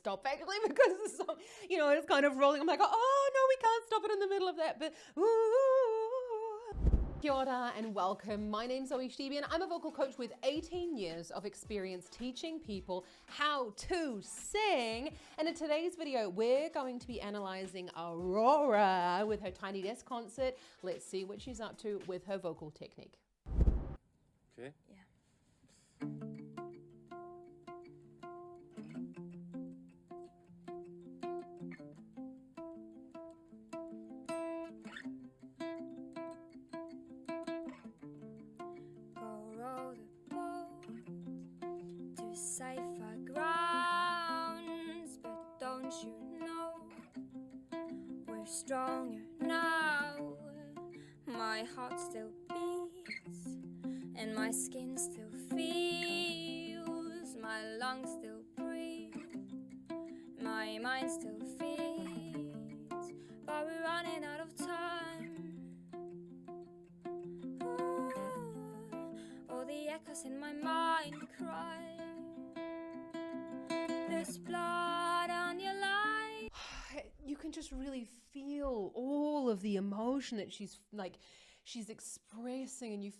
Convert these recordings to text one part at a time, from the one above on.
stop actually because the song, it's kind of rolling. I'm like, oh no, we can't stop it in the middle of that, but Kia ora and welcome. My name's ZoeStibi and I'm a vocal coach with 18 years of experience teaching people how to sing. And in today's video, we're going to be analyzing Aurora with her Tiny Desk concert. Let's see what she's up to with her vocal technique. Okay. Yeah. Safer grounds, but don't you know we're stronger now? My heart still beats and my skin still feels, my lungs still breathe, my mind still feeds, but we're running out of time. All the echoes in my mind cry, there's blood on your line. You can just really feel all of the emotion that she's expressing, and you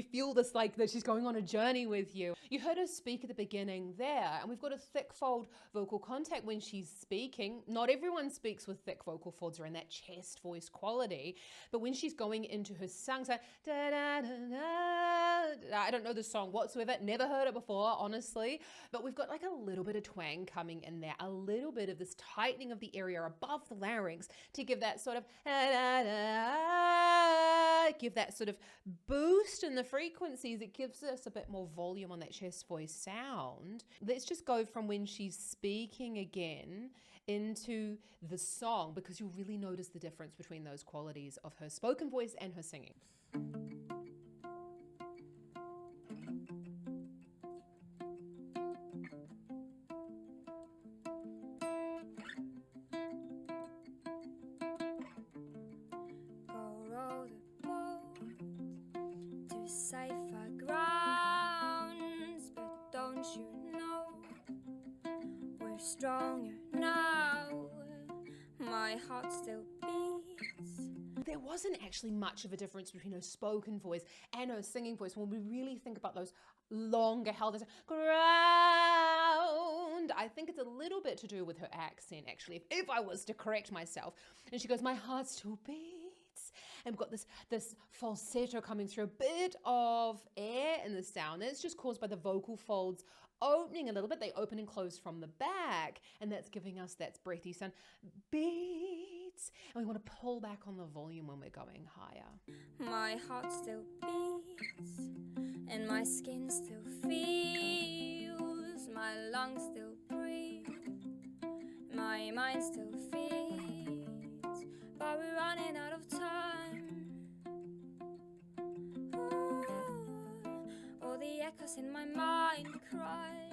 feel this like that she's going on a journey with you. You heard her speak at the beginning there, and we've got a thick fold vocal contact when she's speaking. Not everyone speaks with thick vocal folds or in that chest voice quality, but when she's going into her sung, so da, da, da, da, I don't know the song whatsoever, never heard it before, honestly, but we've got like a little bit of twang coming in there, a little bit of this tightening of the area above the larynx to give that sort of give that sort of boost in the frequencies. It gives us a bit more volume on that chest voice sound. Let's just go from when she's speaking again into the song, because you'll really notice the difference between those qualities of her spoken voice and her singing. Safer grounds, but don't you know we're stronger now? My heart still beats. There wasn't actually much of a difference between her spoken voice and her singing voice when we really think about those longer held ground. I think it's a little bit to do with her accent, actually, if I was to correct myself. And she goes, my heart still beats. And we've got this falsetto coming through, a bit of air in the sound. That's just caused by the vocal folds opening a little bit. They open and close from the back, and that's giving us that breathy sound. Beats. And we want to pull back on the volume when we're going higher. My heart still beats, and my skin still feels, my lungs still breathe, my mind still feeds, but we're running out of time. All the echoes in my mind cry,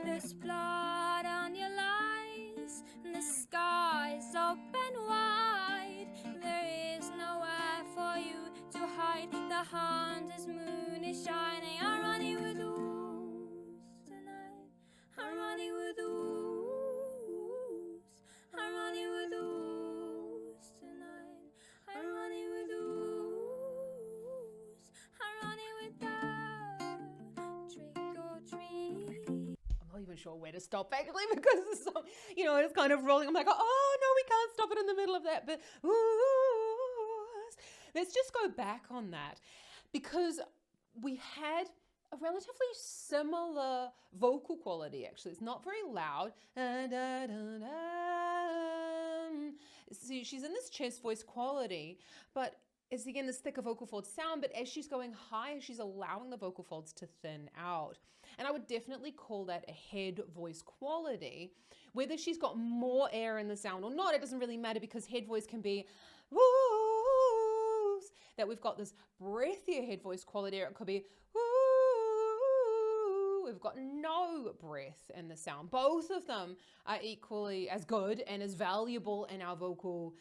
there's blood on your lies, and the sky's open wide. There is nowhere for you to hide. The haunted moon is shining. I'm running with who's tonight. I'm running with who's. I'm running with who's tonight. I'm running with who's. I'm running with the trick or treat. I'm not even sure where to stop actually because the song, it's kind of rolling. I'm like, oh no, we can't stop it in the middle of that, but let's just go back on that, because we had a relatively similar vocal quality actually. It's not very loud. See, she's in this chest voice quality, but it's again this thicker vocal fold sound, but as she's going higher, she's allowing the vocal folds to thin out. And I would definitely call that a head voice quality. Whether she's got more air in the sound or not, it doesn't really matter, because head voice can be whoos, that we've got this breathier head voice quality, or it could be whoo. We've got no breath in the sound. Both of them are equally as good and as valuable in our vocal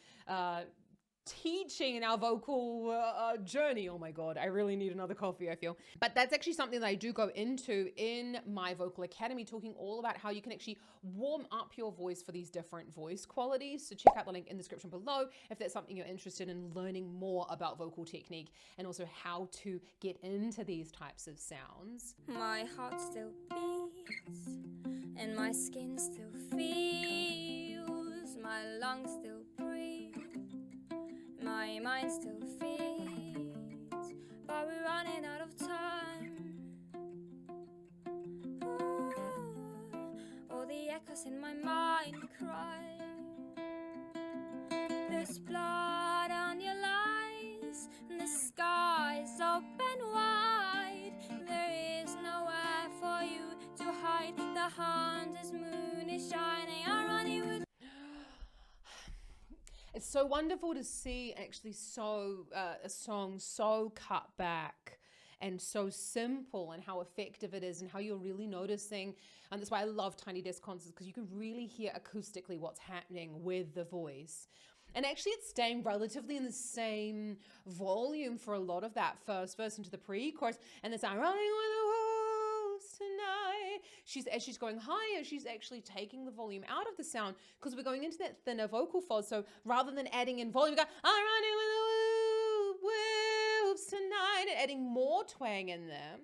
teaching in our vocal journey. Oh my God, I really need another coffee, I feel. But that's actually something that I do go into in my Vocal Academy, talking all about how you can actually warm up your voice for these different voice qualities. So check out the link in the description below if that's something you're interested in learning more about vocal technique and also how to get into these types of sounds. My heart still beats and my skin still feels, my lungs still breathe, my mind still feeds, but we're running out of time. Ooh, all the echoes in my mind cry. There's blood on your lies, and the sky's open wide. There is nowhere for you to hide. The hunter's moon is shining. I'm running with. It's so wonderful to see actually a song so cut back and so simple, and how effective it is, and how you're really noticing. And that's why I love Tiny Desk concerts, because you can really hear acoustically what's happening with the voice. And actually it's staying relatively in the same volume for a lot of that first verse into the pre-chorus. And it's like, running with the wolves tonight. As she's going higher, she's actually taking the volume out of the sound, because we're going into that thinner vocal fold. So rather than adding in volume, we go, I'm running with the wolves tonight, and adding more twang in there,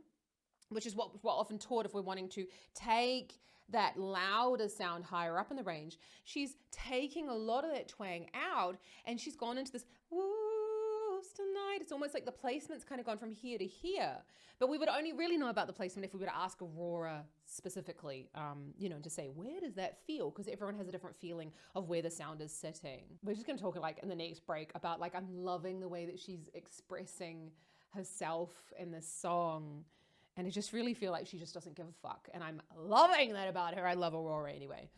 which is what we're often taught if we're wanting to take that louder sound higher up in the range. She's taking a lot of that twang out, and she's gone into this wolves tonight. It's almost like the placement's kind of gone from here to here. But we would only really know about the placement if we were to ask Aurora specifically, to say, where does that feel? Because everyone has a different feeling of where the sound is sitting. We're just gonna talk like in the next break about like, I'm loving the way that she's expressing herself in this song. And I just really feel like she just doesn't give a fuck. And I'm loving that about her. I love Aurora anyway.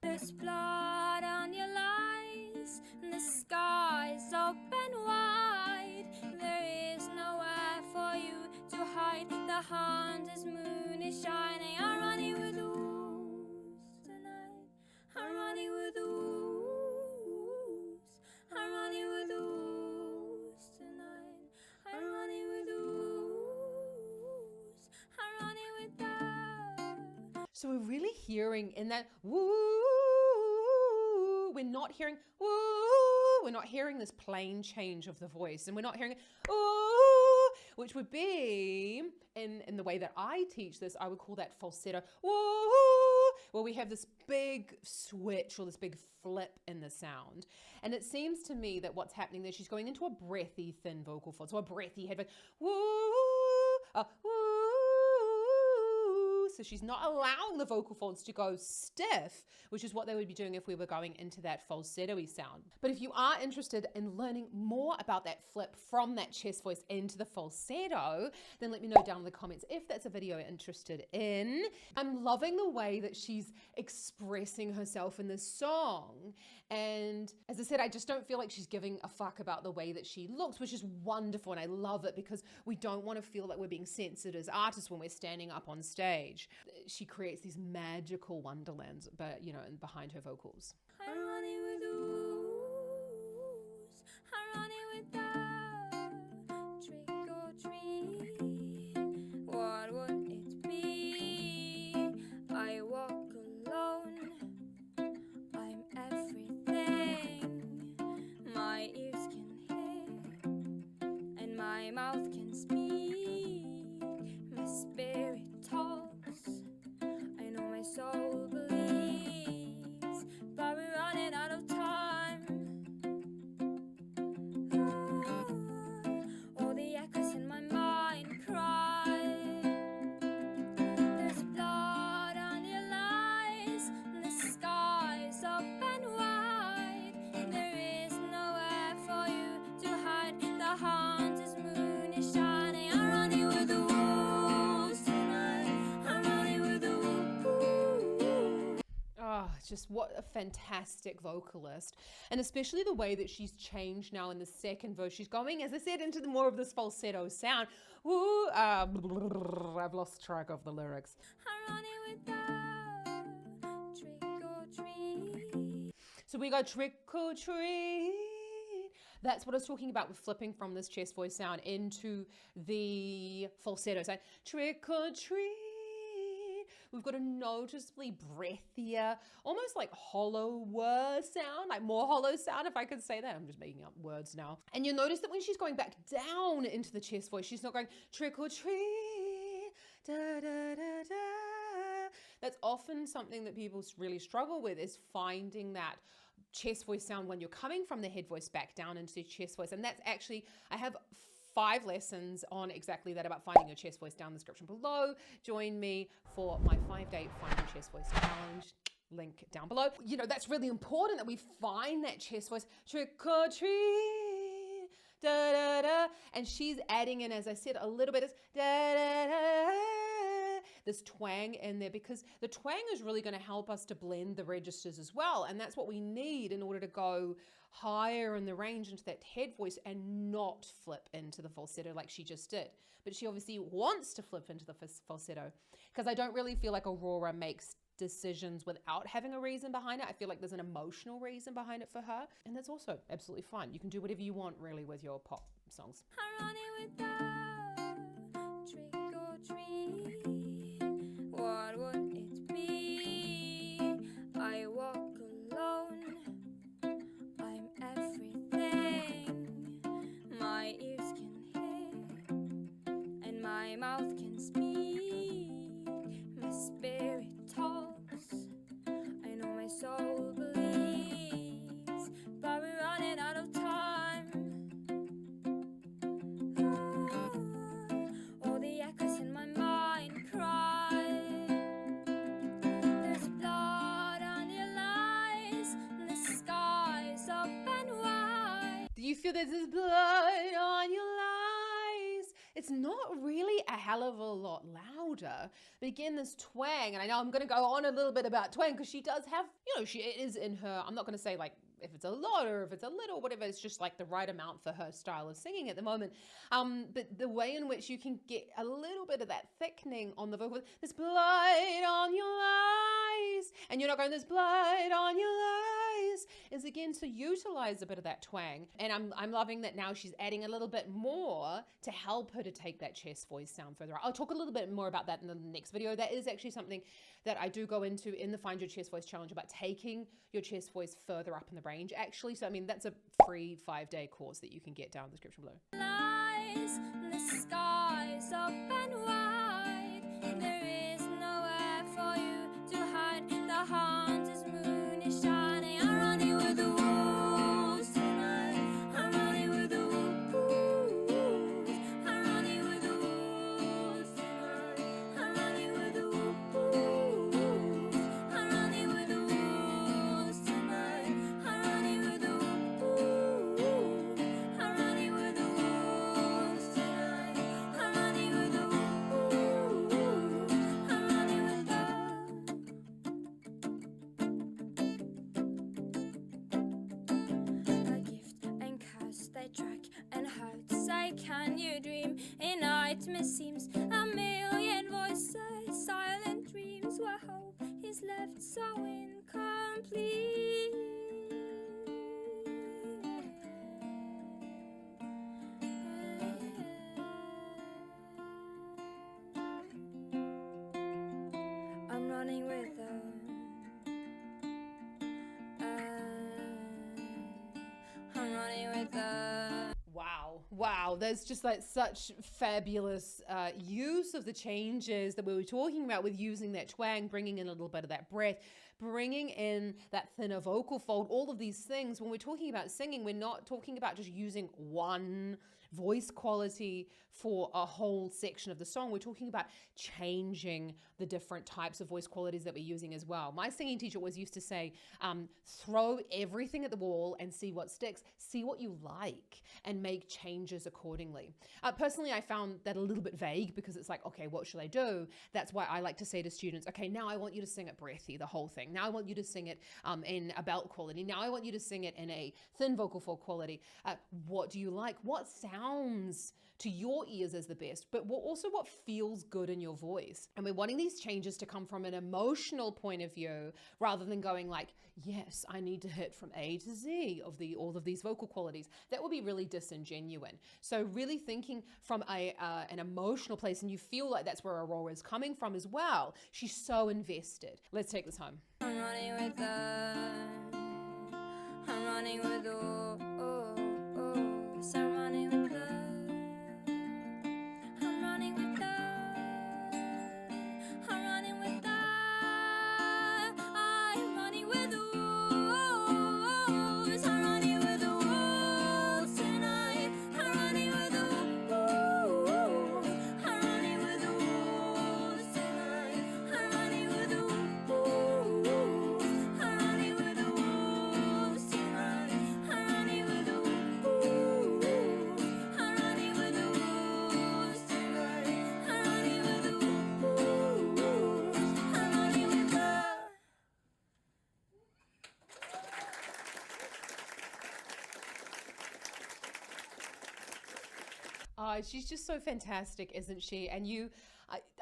There's blood on your lies, and the sky's open wide. There is nowhere for you to hide. The hunter's moon is shining. I'm running with the wolves tonight. I'm running with the wolves. I'm running with the wolves tonight. I'm running with the wolves. I'm running with them. So we're really hearing in that woo, we're not hearing woo, we're not hearing this plain change of the voice, and we're not hearing ooh, which would be, in the way that I teach this, I would call that falsetto woo, where we have this big switch or this big flip in the sound. And it seems to me that what's happening there, she's going into a breathy thin vocal fold, so a breathy head, woo, woo. So she's not allowing the vocal folds to go stiff, which is what they would be doing if we were going into that falsetto-y sound. But if you are interested in learning more about that flip from that chest voice into the falsetto, then let me know down in the comments if that's a video you're interested in. I'm loving the way that she's expressing herself in this song. And as I said, I just don't feel like she's giving a fuck about the way that she looks, which is wonderful. And I love it, because we don't want to feel like we're being censored as artists when we're standing up on stage. She creates these magical wonderlands, but behind her vocals. I'm running with the wolves. I'm running with the trick or treat. What would it be? I walk alone. I'm everything my ears can hear, and my mouth can speak. My spirit talks. I know my soul believes, but we're running out of time. All the echoes in my mind cry. There's blood on your lies, and the sky's open wide. There is nowhere for you to hide. The hunter's moon is shining. I'm running with the wolves tonight. I'm running with the wolves. Oh, just what a fantastic vocalist. And especially the way that she's changed now in the second verse. She's going, as I said, into the more of this falsetto sound. Woo, I've lost track of the lyrics. I'm running with the trick or treat. So we go trick or treat. That's what I was talking about with flipping from this chest voice sound into the falsetto sound. Trick or treat. We've got a noticeably breathier, almost like hollower sound, like more hollow sound, if I could say that. I'm just making up words now. And you'll notice that when she's going back down into the chest voice, she's not going trick or treat, da da da da. That's often something that people really struggle with, is finding that chest voice sound when you're coming from the head voice back down into the chest voice. And that's actually, I have 5 lessons on exactly that, about finding your chest voice down in the description below. Join me for my 5-day Find Your Chest Voice Challenge. Link down below. You know, that's really important that we find that chest voice. Trick or treat, da da da. And she's adding in, as I said, a little bit of da da da, this twang in there, because the twang is really going to help us to blend the registers as well. And that's what we need in order to go higher in the range into that head voice and not flip into the falsetto like she just did. But she obviously wants to flip into the falsetto, because I don't really feel like Aurora makes decisions without having a reason behind it. I feel like there's an emotional reason behind it for her, and that's also absolutely fine. You can do whatever you want really with your pop songs. I'm running without trick or treat. What would it be? I walk alone. I'm everything my ears can hear and my mouth can speak. My spirit talks. I know my soul believes, but we're running out of time. All the echoes in my mind cry. There's blood on your lies, and the sky's open wide. Do you feel there's this blood on your lies? It's not really a hell of a lot louder. But again, this twang, and I know I'm going to go on a little bit about twang, because she does have, you know, it is in her, I'm not going to say like if it's a lot or if it's a little, whatever, it's just like the right amount for her style of singing at the moment. But the way in which you can get a little bit of that thickening on the vocal, there's blood on your eyes, and you're not going, there's blood on your eyes, is again to utilize a bit of that twang. And I'm loving that now she's adding a little bit more to help her to take that chest voice sound further out. I'll talk a little bit more about that in the next video. That is actually something that I do go into in the Find Your Chest Voice Challenge, about taking your chest voice further up in the range, actually. So, I mean, that's a free 5-day course that you can get down in the description below. Lies, and the sky's open wide. There is nowhere for you to hide. The haunted moon is shining. I'm running with the wolves tonight. I'm running with the wolves. I'm running with the wolves tonight. I'm running with the wolves. I'm running with the wolves tonight. I'm running with the wolves. I'm running with the wolves tonight. I'm running with the wolves. I'm running with the gift and curse they track and hurt. Say, can you dream? In nightmare seems a million voices, silent dreams where hope is left so incomplete. I'm running with I'm running with Wow, there's just like such fabulous use of the changes that we were talking about, with using that twang, bringing in a little bit of that breath, bringing in that thinner vocal fold, all of these things. When we're talking about singing, we're not talking about just using one voice quality for a whole section of the song. We're talking about changing the different types of voice qualities that we're using as well. My singing teacher always used to say, throw everything at the wall and see what sticks, see what you like, and make changes accordingly. Personally, I found that a little bit vague, because it's like, okay, what should I do? That's why I like to say to students, okay, now I want you to sing it breathy, the whole thing. thing. Now I want you to sing it in a belt quality. Now I want you to sing it in a thin vocal fold quality. What do you like? What sounds to your ears as the best, but also what feels good in your voice? And we're wanting these changes to come from an emotional point of view rather than going like, yes, I need to hit from A to Z of all of these vocal qualities. That would be really disingenuous. So really thinking from an emotional place, and you feel like that's where Aurora is coming from as well. She's so invested. Let's take this home. I'm running with I'm running with so I'm running with I'm running with I'm running with I'm running with the wolves. I'm running with the wolves tonight. I'm running with the wolves. I'm running with the wolves tonight. I'm running with the wolves. I'm running with the wolves tonight. I'm running with the wolves. I'm running with the wolves tonight. I'm running with the wolves. I'm running with the She's just so fantastic, isn't she? And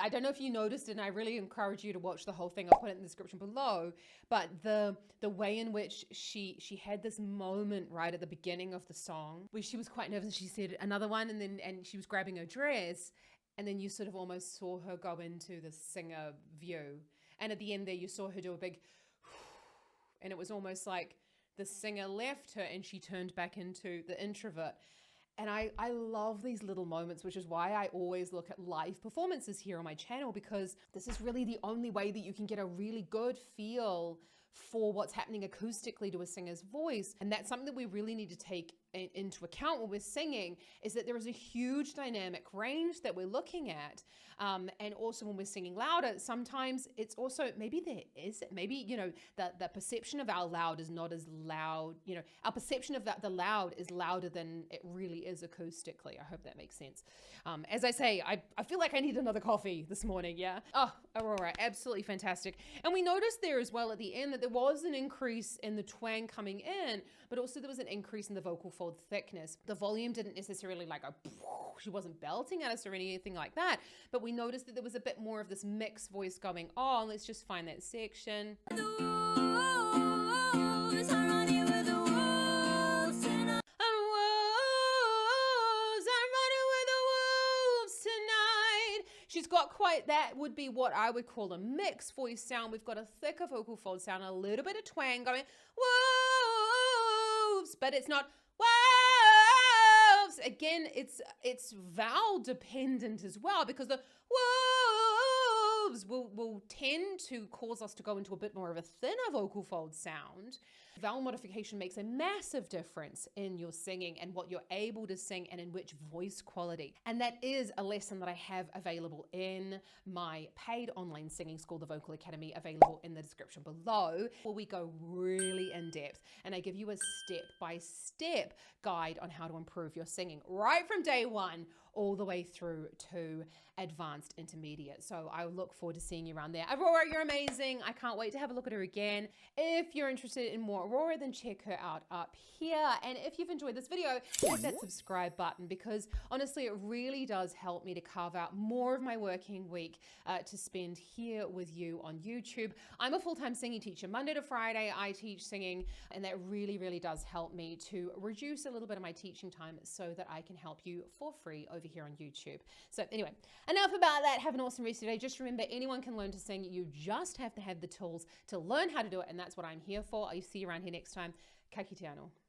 I don't know if you noticed it, and I really encourage you to watch the whole thing. I'll put it in the description below. But the way in which she had this moment right at the beginning of the song where she was quite nervous, and she said another one, and she was grabbing her dress, and then you sort of almost saw her go into the singer view. And at the end there, you saw her do a big, and it was almost like the singer left her and she turned back into the introvert. And I love these little moments, which is why I always look at live performances here on my channel, because this is really the only way that you can get a really good feel for what's happening acoustically to a singer's voice. And that's something that we really need to take into account when we're singing, is that there is a huge dynamic range that we're looking at. And also when we're singing louder, sometimes it's also, maybe the perception of our loud is not as loud, our perception of the loud is louder than it really is acoustically. I hope that makes sense. As I say, I feel like I need another coffee this morning, yeah? Oh, Aurora, absolutely fantastic. And we noticed there as well at the end that there was an increase in the twang coming in, but also there was an increase in the vocal fold thickness. The volume didn't necessarily like she wasn't belting at us or anything like that, but we noticed that there was a bit more of this mixed voice going on. Let's just find that section. wolves. I'm running with the wolves tonight. She's got quite, that would be what I would call a mixed voice sound. We've got a thicker vocal fold sound, a little bit of twang going, wolves, but it's not wolves. Again, it's vowel dependent as well, because the wolves will tend to cause us to go into a bit more of a thinner vocal fold sound. Vowel modification makes a massive difference in your singing and what you're able to sing and in which voice quality. And that is a lesson that I have available in my paid online singing school, the Vocal Academy, available in the description below, where we go really in depth and I give you a step-by-step guide on how to improve your singing right from day one all the way through to advanced intermediate. So I look forward to seeing you around there. Aurora, you're amazing. I can't wait to have a look at her again. If you're interested in more Aurora, then check her out up here. And if you've enjoyed this video, hit that subscribe button, because honestly, it really does help me to carve out more of my working week to spend here with you on YouTube. I'm a full-time singing teacher. Monday to Friday, I teach singing, and that really, really does help me to reduce a little bit of my teaching time so that I can help you for free over here on YouTube. So anyway, enough about that. Have an awesome rest of your day. Just remember, anyone can learn to sing. You just have to have the tools to learn how to do it, and that's what I'm here for. I'll see you around here next time. Ka kite anō.